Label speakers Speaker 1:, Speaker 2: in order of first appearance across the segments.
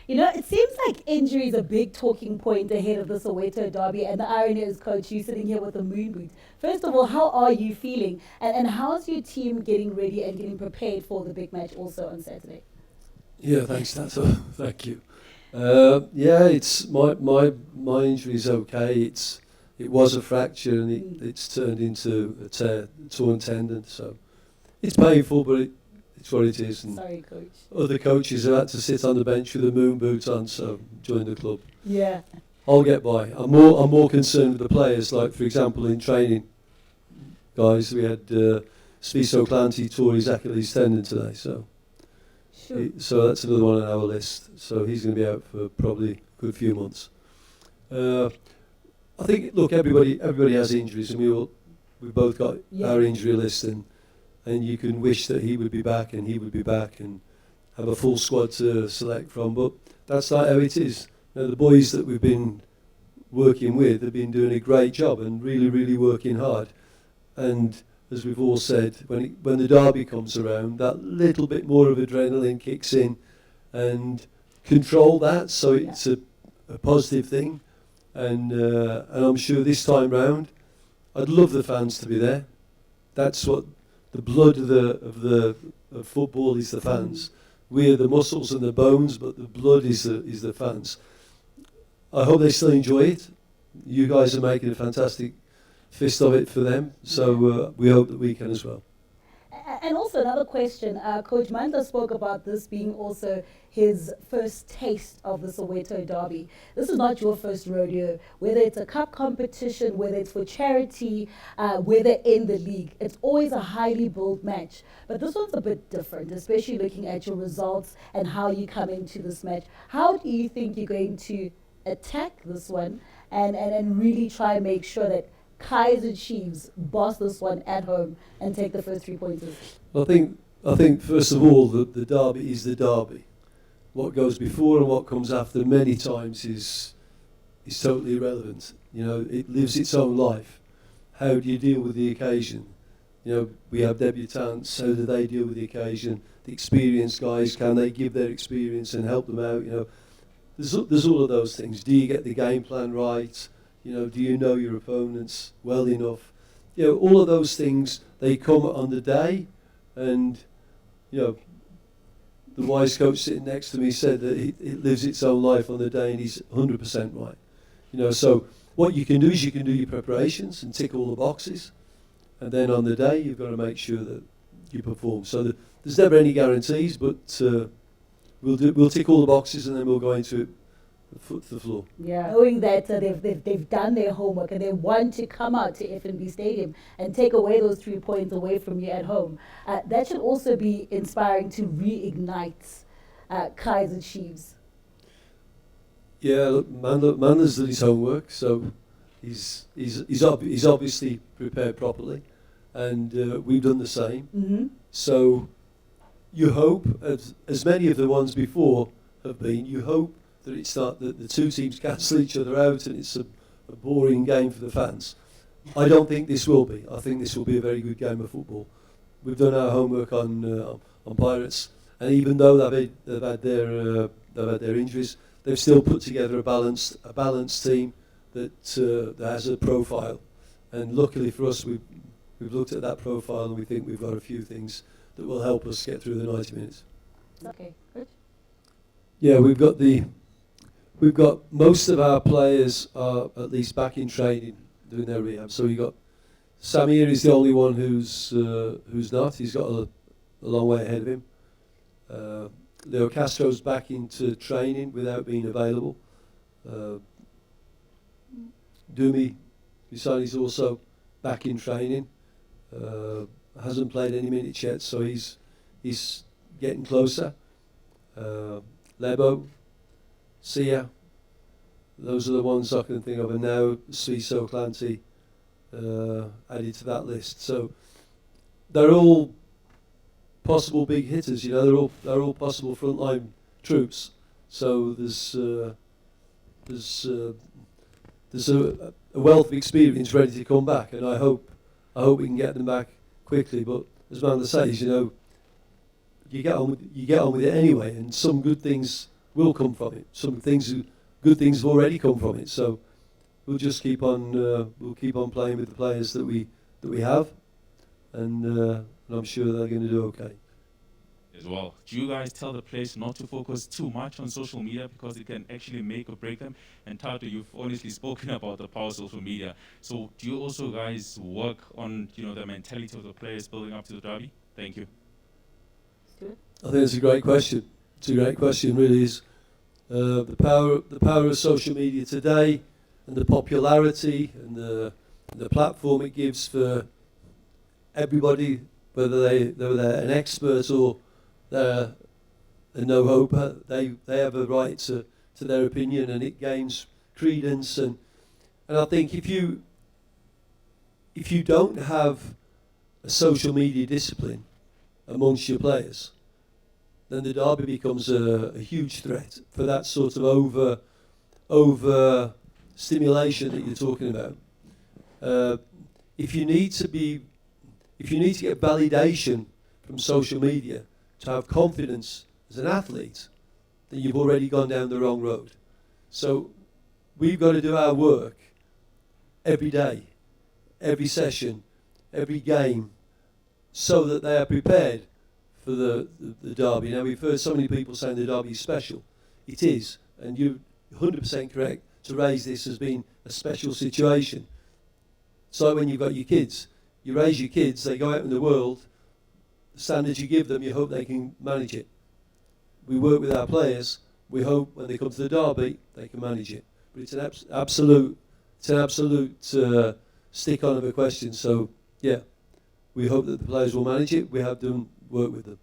Speaker 1: You know, it seems like injury is a big talking point ahead of the Soweto derby, and the irony is, Coach, you sitting here with a moon boot. First of all, how are you feeling, and how's your team getting ready and getting prepared for the big match also on Saturday?
Speaker 2: Yeah, thanks, Tato. Thank you. Yeah, it's my injury is okay. It was a fracture and it's turned into a torn tendon. So it's painful, but it's what it is. And
Speaker 1: Sorry, Coach.
Speaker 2: other coaches have had to sit on the bench with a moon boot on. So join the club.
Speaker 1: Yeah.
Speaker 2: I'll get by. I'm more concerned with the players. Like for example, in training, guys, we had Spiso Clancy tore his Achilles tendon today.
Speaker 1: Sure.
Speaker 2: So that's another one on our list. So he's going to be out for probably a good few months. I think, look, everybody has injuries, and we both got our injury list, and you can wish that he would be back, and he would be back, and have a full squad to select from. But that's not how it is. You know, the boys that we've been working with have been doing a great job and really, really working hard. And as we've all said, when the derby comes around, that little bit more of adrenaline kicks in, and control that, so it's a positive thing. And I'm sure this time round, I'd love the fans to be there. That's what the blood of football is. The fans. We are the muscles and the bones, but the blood is the fans. I hope they still enjoy it. You guys are making a fantastic fist of it for them, so we hope that we can as well.
Speaker 1: And also another question, Coach Mandla spoke about this being also his first taste of the Soweto derby. This is not your first rodeo, whether it's a cup competition, whether it's for charity, whether in the league. It's always a highly built match. But this one's a bit different, especially looking at your results and how you come into this match. How do you think you're going to attack this one and really try and make sure that Kaizer Chiefs boss this one at home and take the first 3 pointers?
Speaker 2: I think first of all the derby is the derby. What goes before and what comes after many times is totally irrelevant. You know, it lives its own life. How do you deal with the occasion? You know, we have debutants. How do they deal with the occasion? The experienced guys, can they give their experience and help them out? You know, there's all of those things. Do you get the game plan right? You know, do you know your opponents well enough? You know, all of those things, they come on the day, and, you know, the wise coach sitting next to me said that it lives its own life on the day, and he's 100% right. You know, so what you can do is you can do your preparations and tick all the boxes, and then on the day you've got to make sure that you perform. So there's never any guarantees, but we'll tick all the boxes, and then we'll go into it foot to the floor.
Speaker 1: Yeah, knowing that they've done their homework and they want to come out to FNB Stadium and take away those 3 points away from you at home, that should also be inspiring to reignite Kaizer Chiefs.
Speaker 2: Yeah, look, Manda's done his homework, so he's obviously prepared properly, and we've done the same.
Speaker 1: Mm-hmm.
Speaker 2: So you hope, as many of the ones before have been, you hope that it's not that the two teams cancel each other out and it's a boring game for the fans. I don't think this will be. I think this will be a very good game of football. We've done our homework on Pirates, and even though they've had their injuries, they've still put together a balanced team that has a profile. And luckily for us, we've looked at that profile and we think we've got a few things that will help us get through the 90 minutes.
Speaker 1: Okay, good.
Speaker 2: Yeah, we've got most of our players are at least back in training, doing their rehab. So we got Samir is the only one who's not. He's got a long way ahead of him. Leo Castro's back into training without being available. Dumi Bisani's also back in training. Hasn't played any minutes yet, so he's getting closer. Lebo, Sia, those are the ones I can think of, and now Spiso Clancy added to that list. So they're all possible big hitters, you know. They're all possible frontline troops. So there's a wealth of experience ready to come back, and I hope we can get them back quickly. But as Manda says, you know, you get on with it anyway, and some good things will come from it. Some things, good things have already come from it. So we'll just keep on playing with the players that we have, and I'm sure they're going to do okay.
Speaker 3: As well, do you guys tell the players not to focus too much on social media because it can actually make or break them? And Tato, you've honestly spoken about the power of social media. So do you also guys work on the mentality of the players building up to the derby? Thank you.
Speaker 1: Stuart?
Speaker 2: I think it's a great question. It's a great question, really is. The power of social media today, and the popularity and the platform it gives for everybody, whether they're an expert or they're a no-hoper, they have a right to their opinion, and it gains credence. And I think if you don't have a social media discipline amongst your players, then the derby becomes a huge threat for that sort of over stimulation that you're talking about. If you need to get validation from social media to have confidence as an athlete, then you've already gone down the wrong road. So we've got to do our work every day, every session, every game, so that they are prepared for the derby. Now, we've heard so many people saying the derby is special. It is, and you're 100% correct to raise this as being a special situation. It's like when you've got your kids. You raise your kids, they go out in the world, the standards you give them, you hope they can manage it. We work with our players, we hope when they come to the derby, they can manage it. But it's an absolute stick-on of a question. So, yeah, we hope that the players will manage it. We have done work with them.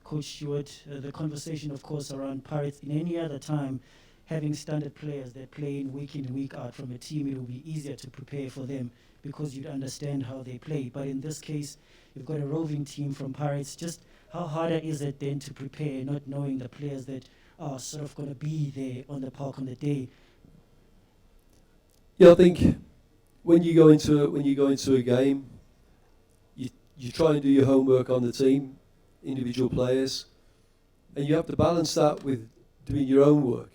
Speaker 4: Coach Stuart, the conversation, of course, around Pirates, in any other time, having standard players that play in week out from a team, it will be easier to prepare for them because you'd understand how they play. But in this case, you've got a roving team from Pirates. Just how harder is it then to prepare, not knowing the players that are sort of going to be there on the park on the day?
Speaker 2: Yeah, I think when you go into a game, you try and do your homework on the team, individual players, and you have to balance that with doing your own work.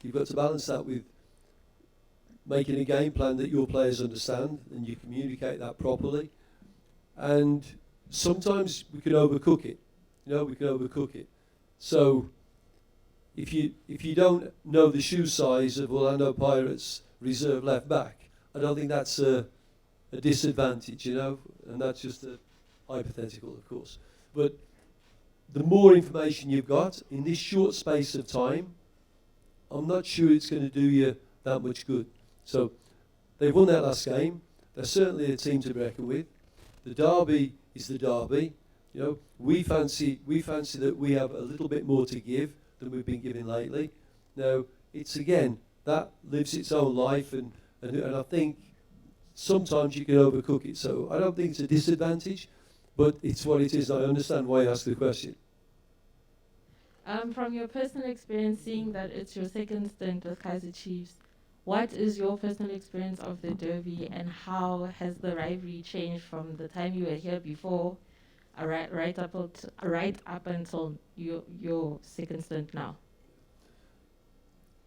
Speaker 2: You've got to balance that with making a game plan that your players understand and you communicate that properly. And sometimes we can overcook it. So if you don't know the shoe size of Orlando Pirates reserve left back, I don't think that's a disadvantage, and that's just a hypothetical, of course. But the more information you've got in this short space of time, I'm not sure it's going to do you that much good. So they've won that last game. They're certainly a team to be reckoned with. The derby is the derby. We fancy that we have a little bit more to give than we've been giving lately. Now, it's again, that lives its own life, and I think sometimes you can overcook it. So I don't think it's a disadvantage, but it's what it is. I understand why you asked the question.
Speaker 5: From your personal experience, seeing that it's your second stint with Kaizer Chiefs, what is your personal experience of the derby, and how has the rivalry changed from the time you were here before, right up until your second stint now?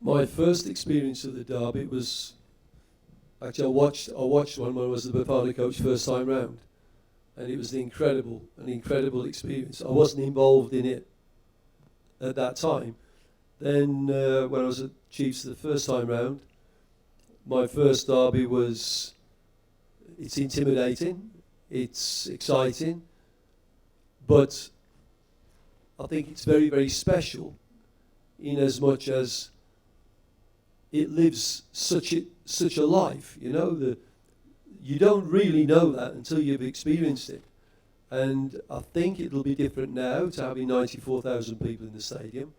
Speaker 2: My first experience of the derby was actually I watched one when I was the Bafana coach first time round, and it was an incredible experience. I wasn't involved in it at that time. Then when I was at Chiefs the first time round, my first derby it's intimidating, it's exciting, but I think it's very, very special in as much as it lives such a life, you don't really know that until you've experienced it. And I think it'll be different now to having 94,000 people in the stadium.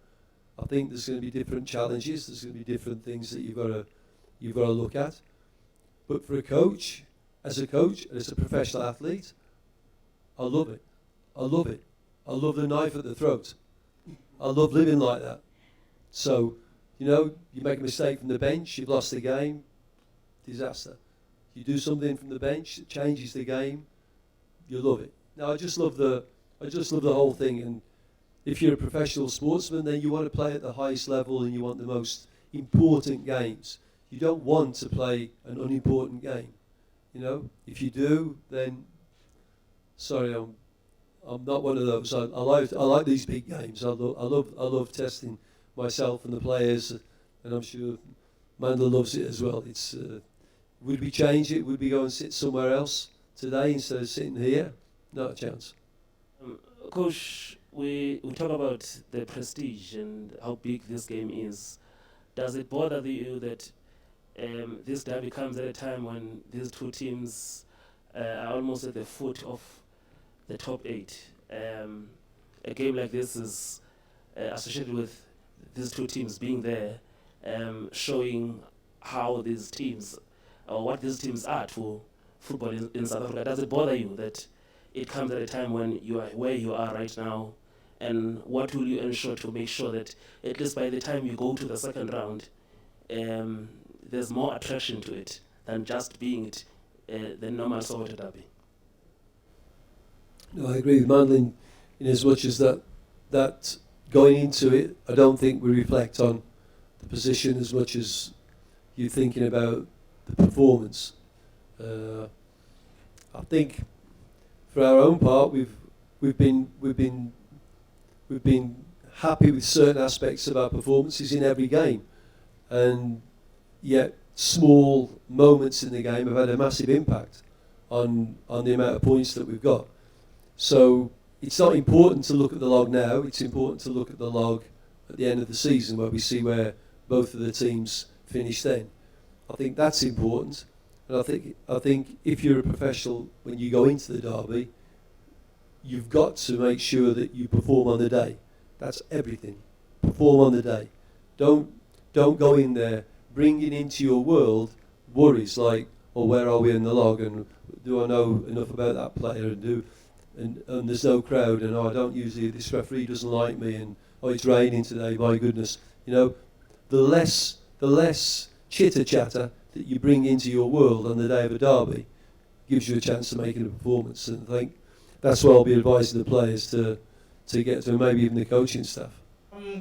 Speaker 2: I think there's going to be different challenges. There's going to be different things that you've got to look at. But for a coach, as a professional athlete, I love it. I love it. I love the knife at the throat. I love living like that. So, you make a mistake from the bench, you've lost the game, disaster. You do something from the bench that changes the game, you love it. Now, I just love the whole thing, and if you're a professional sportsman, then you want to play at the highest level and you want the most important games. You don't want to play an unimportant game. You know, if you do, then sorry, I'm not one of those. I like these big games. I love testing myself and the players, and I'm sure Mandel loves it as well. It's would we change it? Would we go and sit somewhere else today instead of sitting here? Not a chance.
Speaker 6: Coach, we talk about the prestige and how big this game is. Does it bother you that this derby comes at a time when these two teams are almost at the foot of the top 8? A game like this is associated with these two teams being there, showing how these teams, or what these teams are to football in South Africa. Does it bother you that it comes at a time when you are where you are right now? And what will you ensure to make sure that at least by the time you go to the second round, there's more attraction to it than just being the normal Soweto derby?
Speaker 2: No, I agree with Mandel in as much as that going into it, I don't think we reflect on the position as much as you're thinking about the performance. I think for our own part, we've been happy with certain aspects of our performances in every game, and yet small moments in the game have had a massive impact on the amount of points that we've got. So it's not important to look at the log now, it's important to look at the log at the end of the season where we see where both of the teams finish then. I think that's important, and I think if you're a professional, when you go into the derby, you've got to make sure that you perform on the day. That's everything. Perform on the day. Don't go in there bringing into your world worries like, oh, where are we in the log, and do I know enough about that player, and there's no crowd, and oh, I don't usually, this referee doesn't like me, and oh, it's raining today, my goodness. You know, the less chitter chatter that you bring into your world on the day of a derby gives you a chance of making a performance. And I think that's what I'll be advising the players to get to, and maybe even the coaching staff.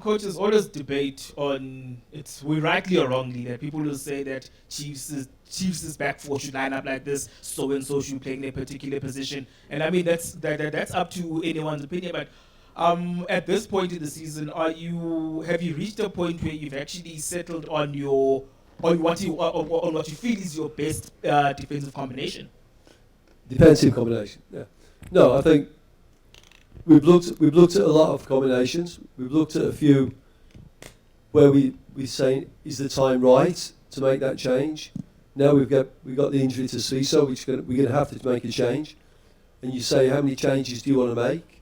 Speaker 7: Coaches always debate on, we rightly or wrongly, that people will say that Chiefs' back four should line up like this, so and so should play in a particular position, and I mean that's up to anyone's opinion. But at this point in the season, have you reached a point where you've actually settled on what you feel is your best defensive combination?
Speaker 2: Defensive combination, yeah. No, I think we've looked at a lot of combinations. We've looked at a few where we say, is the time right to make that change? Now we've got the injury to Soweto, which we're going to have to make a change. And you say, how many changes do you want to make?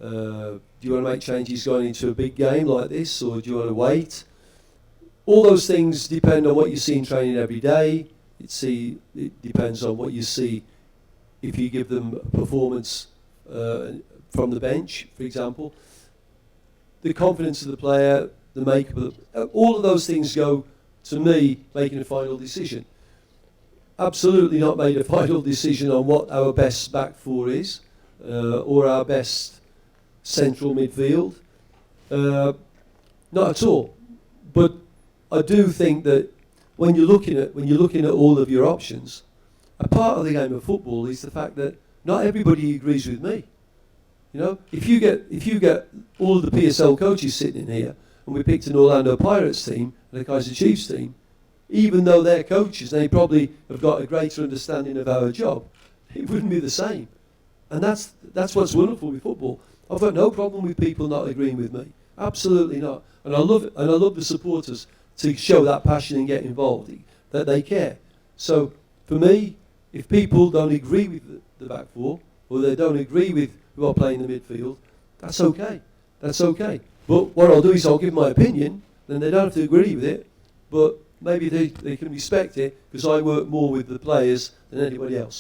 Speaker 2: Do you want to make changes going into a big game like this, or do you want to wait? All those things depend on what you see in training every day. It depends on what you see if you give them a performance from the bench, for example. The confidence of the player, the makeup of all of those things go to me making a final decision. Absolutely not made a final decision on what our best back four is or our best central midfield. Not at all. But I do think that when you're looking at all of your options, a part of the game of football is the fact that not everybody agrees with me. You know, if you get all of the PSL coaches sitting in here, and we picked an Orlando Pirates team and a Kaizer Chiefs team, even though they're coaches, they probably have got a greater understanding of our job, it wouldn't be the same. And that's what's wonderful with football. I've got no problem with people not agreeing with me. Absolutely not. And I love it, and I love the supporters to show that passion and get involved, that they care. So for me, if people don't agree with the back four, or they don't agree with who are playing the midfield, that's okay. That's okay. But what I'll do is I'll give my opinion, then they don't have to agree with it, but maybe they can respect it because I work more with the players than anybody else.